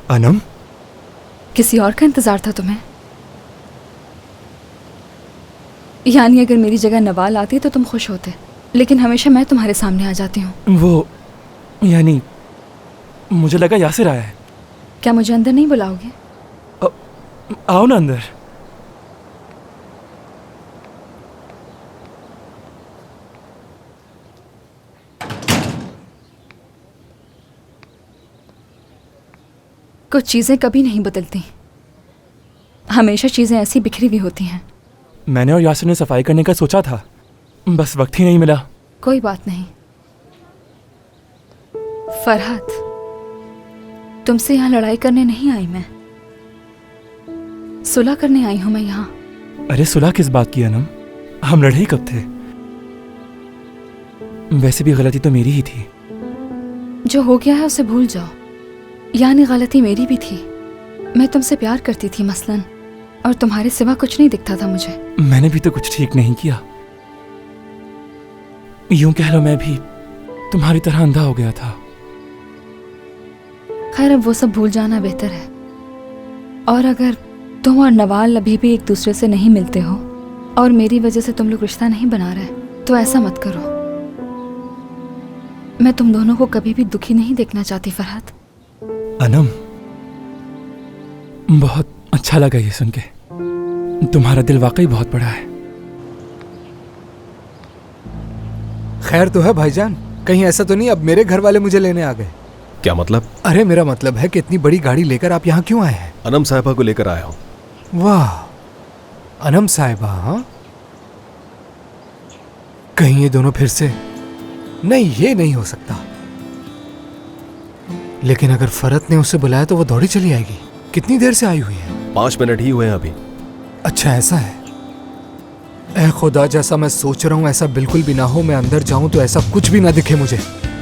अनम, किसी और का इंतजार था तुम्हें? यानी अगर मेरी जगह नवाल आती तो तुम खुश होते, लेकिन हमेशा मैं तुम्हारे सामने आ जाती हूँ। वो यानी मुझे लगा यासिर आया है। क्या मुझे अंदर नहीं बुलाओगे? आओ ना अंदर। कुछ चीज़ें कभी नहीं बदलती, हमेशा चीज़ें ऐसी बिखरी हुई होती हैं। मैंने और यासिर ने सफाई करने का सोचा था, बस वक्त ही नहीं मिला। कोई बात नहीं। फरहत, तुमसे यहाँ लड़ाई करने नहीं आई मैं, सुलह करने आई हूँ मैं यहाँ। अरे सुलह किस बात की अनम? हम लड़े ही कब थे? वैसे भी गलती तो मेरी ही थी। जो हो गया है उसे भूल जाओ। यानी गलती मेरी भी थी, मैं तुमसे प्यार करती थी मसलन, और तुम्हारे सिवा कुछ नहीं दिखता था मुझे। मैंने भी तो कुछ ठीक नहीं किया। यूं कह लो मैं भी तुम्हारी तरह अंधा हो गया था। खैर, अब वो सब भूल जाना बेहतर है। और अगर तुम और नवाल अभी भी एक दूसरे से नहीं मिलते हो और मेरी वजह से तुम लोग रिश्ता नहीं बना रहे, तो ऐसा मत करो। मैं तुम दोनों को कभी भी दुखी नहीं देखना चाहती फरहत। अनम, बहुत अच्छा लगा ये सुन के। तुम्हारा दिल वाकई बहुत बड़ा है। खैर तो है भाईजान, कहीं ऐसा तो नहीं अब मेरे घर वाले मुझे लेने आ गए? क्या मतलब? अरे मेरा मतलब है कि इतनी बड़ी गाड़ी लेकर आप यहाँ क्यों आए हैं? अनम साहिबा को लेकर आया हूँ। वाह, अनम साहिबा? हाँ, कहीं ये दोनों फिर से? नहीं, ये नहीं हो सकता। लेकिन अगर फरहत ने उसे बुलाया तो वो दौड़ी चली आएगी। कितनी देर से आई हुई है? 5 मिनट ही हुए हैं अभी। अच्छा ऐसा है। ऐ खुदा, जैसा मैं सोच रहा हूँ ऐसा बिल्कुल भी ना हो। मैं अंदर जाऊं तो ऐसा कुछ भी ना दिखे मुझे।